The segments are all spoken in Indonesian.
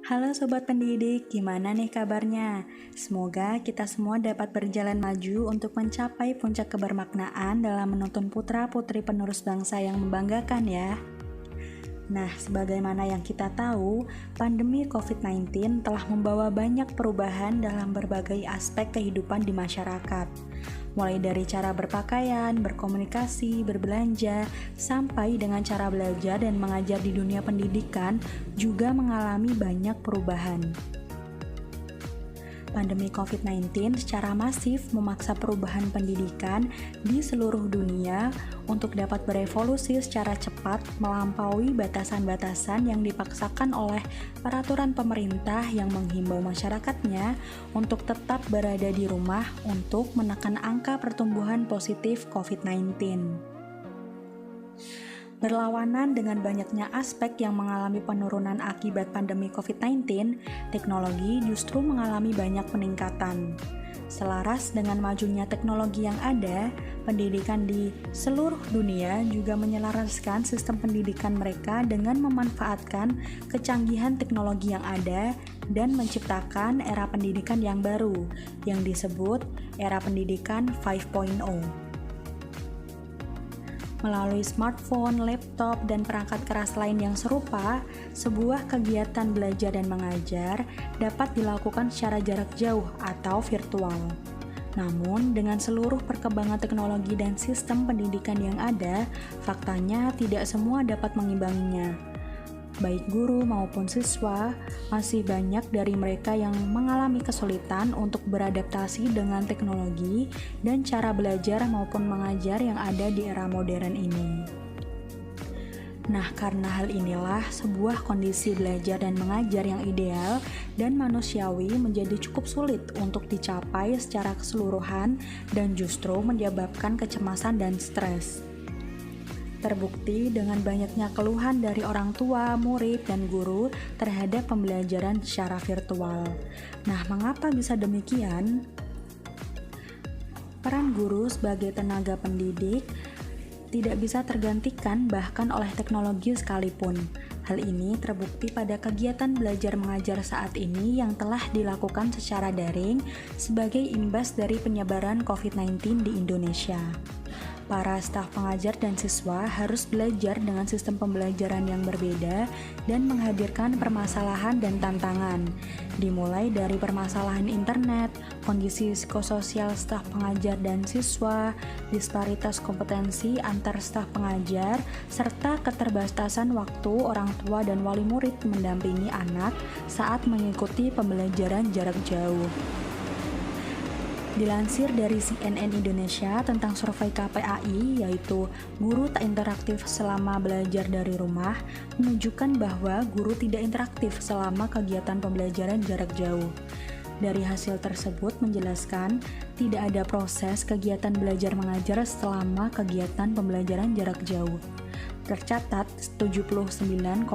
Halo Sobat Pendidik, gimana nih kabarnya? Semoga kita semua dapat berjalan maju untuk mencapai puncak kebermaknaan dalam menuntun putra-putri penerus bangsa yang membanggakan ya. Nah, sebagaimana yang kita tahu, pandemi COVID-19 telah membawa banyak perubahan dalam berbagai aspek kehidupan di masyarakat. Mulai dari cara berpakaian, berkomunikasi, berbelanja, sampai dengan cara belajar dan mengajar di dunia pendidikan juga mengalami banyak perubahan. Pandemi COVID-19 secara masif memaksa perubahan pendidikan di seluruh dunia untuk dapat berevolusi secara cepat melampaui batasan-batasan yang dipaksakan oleh peraturan pemerintah yang menghimbau masyarakatnya untuk tetap berada di rumah untuk menekan angka pertumbuhan positif COVID-19. Berlawanan dengan banyaknya aspek yang mengalami penurunan akibat pandemi COVID-19, teknologi justru mengalami banyak peningkatan. Selaras dengan majunya teknologi yang ada, pendidikan di seluruh dunia juga menyelaraskan sistem pendidikan mereka dengan memanfaatkan kecanggihan teknologi yang ada dan menciptakan era pendidikan yang baru, yang disebut era pendidikan 5.0. Melalui smartphone, laptop, dan perangkat keras lain yang serupa, sebuah kegiatan belajar dan mengajar dapat dilakukan secara jarak jauh atau virtual. Namun, dengan seluruh perkembangan teknologi dan sistem pendidikan yang ada, faktanya tidak semua dapat mengimbanginya. Baik guru maupun siswa, masih banyak dari mereka yang mengalami kesulitan untuk beradaptasi dengan teknologi dan cara belajar maupun mengajar yang ada di era modern ini. Nah, karena hal inilah sebuah kondisi belajar dan mengajar yang ideal dan manusiawi menjadi cukup sulit untuk dicapai secara keseluruhan dan justru menyebabkan kecemasan dan stres. Terbukti dengan banyaknya keluhan dari orang tua, murid, dan guru terhadap pembelajaran secara virtual. Nah, mengapa bisa demikian? Peran guru sebagai tenaga pendidik tidak bisa tergantikan bahkan oleh teknologi sekalipun. Hal ini terbukti pada kegiatan belajar mengajar saat ini yang telah dilakukan secara daring sebagai imbas dari penyebaran COVID-19 di Indonesia. Para staf pengajar dan siswa harus belajar dengan sistem pembelajaran yang berbeda dan menghadirkan permasalahan dan tantangan, dimulai dari permasalahan internet, kondisi psikososial staf pengajar dan siswa, disparitas kompetensi antar staf pengajar, serta keterbatasan waktu orang tua dan wali murid mendampingi anak saat mengikuti pembelajaran jarak jauh. Dilansir dari CNN Indonesia tentang survei KPAI, yaitu guru tak interaktif selama belajar dari rumah, menunjukkan bahwa guru tidak interaktif selama kegiatan pembelajaran jarak jauh. Dari hasil tersebut menjelaskan tidak ada proses kegiatan belajar mengajar selama kegiatan pembelajaran jarak jauh. Tercatat, 79,9%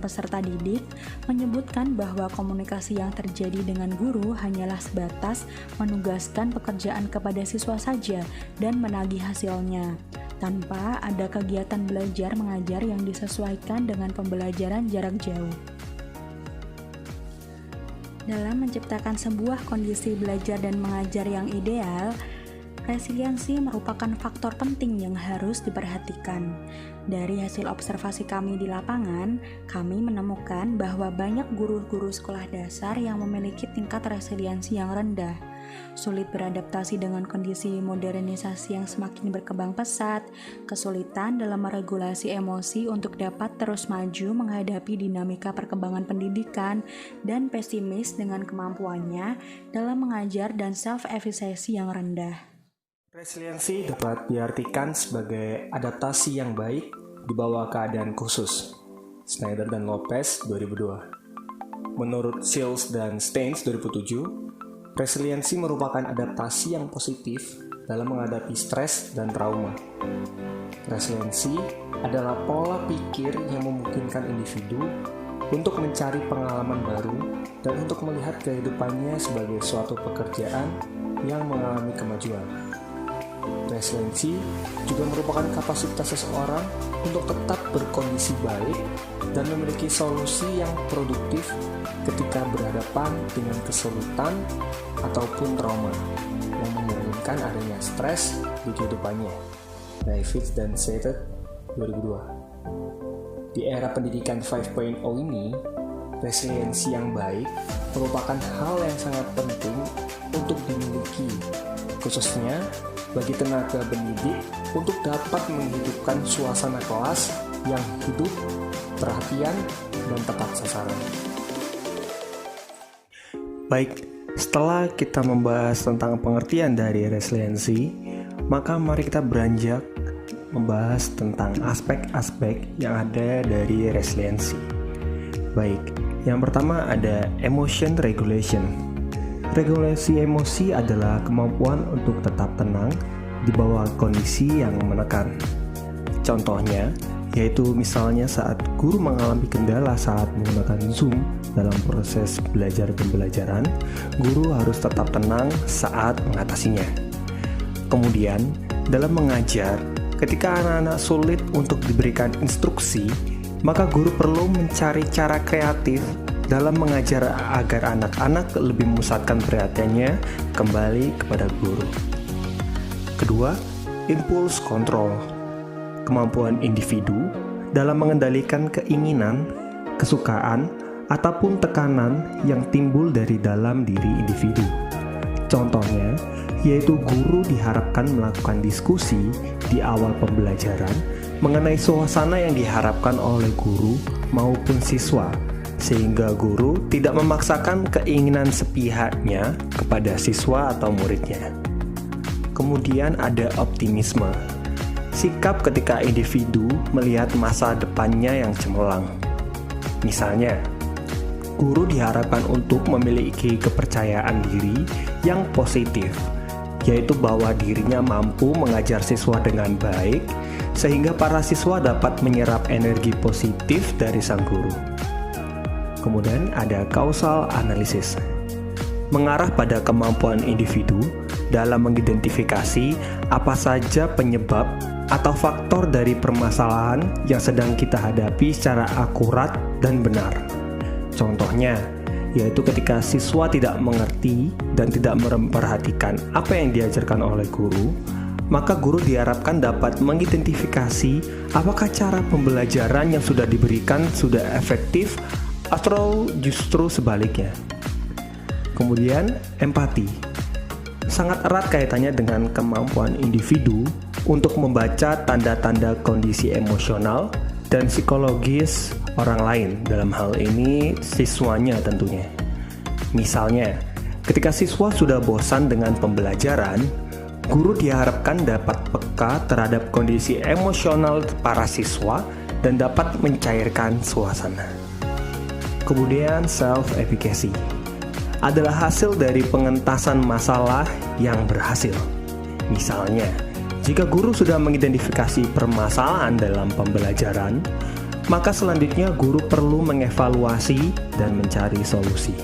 peserta didik menyebutkan bahwa komunikasi yang terjadi dengan guru hanyalah sebatas menugaskan pekerjaan kepada siswa saja dan menagih hasilnya, tanpa ada kegiatan belajar mengajar yang disesuaikan dengan pembelajaran jarak jauh. Dalam menciptakan sebuah kondisi belajar dan mengajar yang ideal, resiliensi merupakan faktor penting yang harus diperhatikan. Dari hasil observasi kami di lapangan, kami menemukan bahwa banyak guru-guru sekolah dasar yang memiliki tingkat resiliensi yang rendah, sulit beradaptasi dengan kondisi modernisasi yang semakin berkembang pesat, kesulitan dalam meregulasi emosi untuk dapat terus maju menghadapi dinamika perkembangan pendidikan, dan pesimis dengan kemampuannya dalam mengajar dan self-efficacy yang rendah. Resiliensi dapat diartikan sebagai adaptasi yang baik di bawah keadaan khusus. Snyder dan Lopez 2002. Menurut Shields dan Steins 2007, resiliensi merupakan adaptasi yang positif dalam menghadapi stres dan trauma. Resiliensi adalah pola pikir yang memungkinkan individu untuk mencari pengalaman baru dan untuk melihat kehidupannya sebagai suatu pekerjaan yang mengalami kemajuan. Resiliensi juga merupakan kapasitas seseorang untuk tetap berkondisi baik dan memiliki solusi yang produktif ketika berhadapan dengan kesulitan ataupun trauma yang memungkinkan adanya stres di kehidupannya. David dan Seated 2002. Di era pendidikan 5.0 ini, resiliensi yang baik merupakan hal yang sangat penting untuk dimiliki, khususnya bagi tenaga pendidik untuk dapat menghidupkan suasana kelas yang hidup, perhatian, dan tepat sasaran. Baik, setelah kita membahas tentang pengertian dari resiliensi, maka mari kita beranjak membahas tentang aspek-aspek yang ada dari resiliensi. Baik, yang pertama ada emotion regulation. Regulasi emosi adalah kemampuan untuk tetap tenang di bawah kondisi yang menekan. Contohnya, yaitu misalnya saat guru mengalami kendala saat menggunakan Zoom dalam proses belajar pembelajaran, guru harus tetap tenang saat mengatasinya. Kemudian, dalam mengajar, ketika anak-anak sulit untuk diberikan instruksi, maka guru perlu mencari cara kreatif dalam mengajar agar anak-anak lebih memusatkan perhatiannya kembali kepada guru. Kedua, impulse control. Kemampuan individu dalam mengendalikan keinginan, kesukaan, ataupun tekanan yang timbul dari dalam diri individu. Contohnya, yaitu guru diharapkan melakukan diskusi di awal pembelajaran mengenai suasana yang diharapkan oleh guru maupun siswa, sehingga guru tidak memaksakan keinginan sepihaknya kepada siswa atau muridnya. Kemudian ada optimisme. Sikap ketika individu melihat masa depannya yang cemerlang. Misalnya, guru diharapkan untuk memiliki kepercayaan diri yang positif, yaitu bahwa dirinya mampu mengajar siswa dengan baik, sehingga para siswa dapat menyerap energi positif dari sang guru. Kemudian ada causal analysis, mengarah pada kemampuan individu dalam mengidentifikasi apa saja penyebab atau faktor dari permasalahan yang sedang kita hadapi secara akurat dan benar. Contohnya, yaitu ketika siswa tidak mengerti dan tidak memperhatikan apa yang diajarkan oleh guru, maka guru diharapkan dapat mengidentifikasi apakah cara pembelajaran yang sudah diberikan sudah efektif atau justru sebaliknya. Kemudian, empati. Sangat erat kaitannya dengan kemampuan individu untuk membaca tanda-tanda kondisi emosional dan psikologis orang lain, dalam hal ini siswanya tentunya. Misalnya, ketika siswa sudah bosan dengan pembelajaran, guru diharapkan dapat peka terhadap kondisi emosional para siswa dan dapat mencairkan suasana. Kemudian self-efficacy adalah hasil dari pengentasan masalah yang berhasil. Misalnya, jika guru sudah mengidentifikasi permasalahan dalam pembelajaran, maka selanjutnya guru perlu mengevaluasi dan mencari solusi.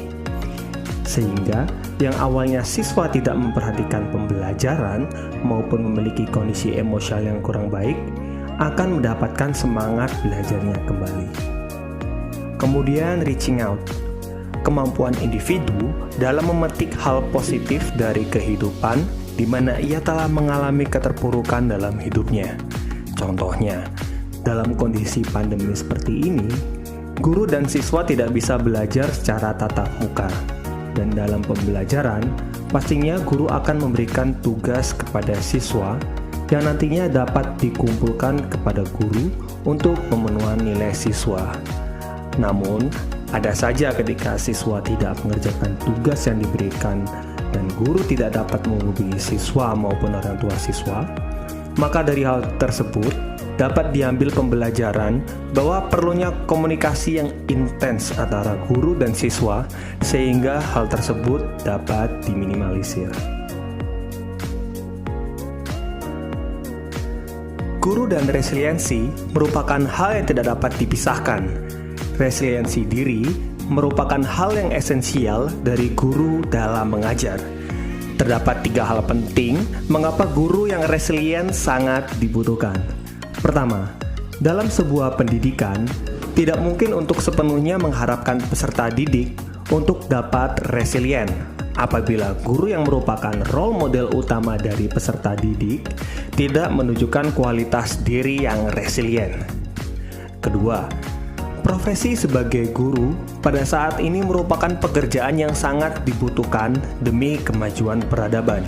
Sehingga yang awalnya siswa tidak memperhatikan pembelajaran maupun memiliki kondisi emosional yang kurang baik, akan mendapatkan semangat belajarnya kembali. Kemudian reaching out, kemampuan individu dalam memetik hal positif dari kehidupan di mana ia telah mengalami keterpurukan dalam hidupnya. Contohnya, dalam kondisi pandemi seperti ini, guru dan siswa tidak bisa belajar secara tatap muka. Dan dalam pembelajaran, pastinya guru akan memberikan tugas kepada siswa yang nantinya dapat dikumpulkan kepada guru untuk pemenuhan nilai siswa. Namun, ada saja ketika siswa tidak mengerjakan tugas yang diberikan dan guru tidak dapat menghubungi siswa maupun orang tua siswa, maka dari hal tersebut dapat diambil pembelajaran bahwa perlunya komunikasi yang intens antara guru dan siswa sehingga hal tersebut dapat diminimalisir. Guru dan resiliensi merupakan hal yang tidak dapat dipisahkan. Resiliensi diri merupakan hal yang esensial dari guru dalam mengajar. Terdapat 3 hal penting mengapa guru yang resilient sangat dibutuhkan. Pertama, dalam sebuah pendidikan, tidak mungkin untuk sepenuhnya mengharapkan peserta didik untuk dapat resilient apabila guru yang merupakan role model utama dari peserta didik tidak menunjukkan kualitas diri yang resilient. Kedua, profesi sebagai guru pada saat ini merupakan pekerjaan yang sangat dibutuhkan demi kemajuan peradaban.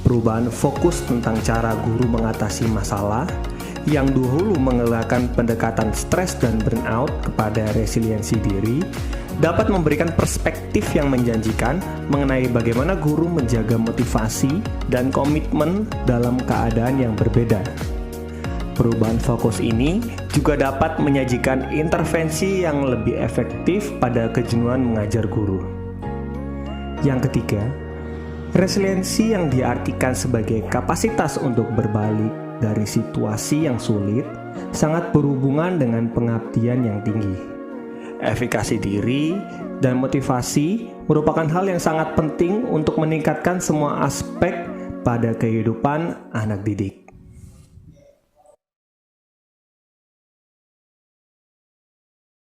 Perubahan fokus tentang cara guru mengatasi masalah yang dahulu mengenakan pendekatan stres dan burnout kepada resiliensi diri dapat memberikan perspektif yang menjanjikan mengenai bagaimana guru menjaga motivasi dan komitmen dalam keadaan yang berbeda. Perubahan fokus ini juga dapat menyajikan intervensi yang lebih efektif pada kejenuhan mengajar guru. Yang ketiga, resiliensi yang diartikan sebagai kapasitas untuk berbalik dari situasi yang sulit sangat berhubungan dengan pengabdian yang tinggi. Efikasi diri dan motivasi merupakan hal yang sangat penting untuk meningkatkan semua aspek pada kehidupan anak didik.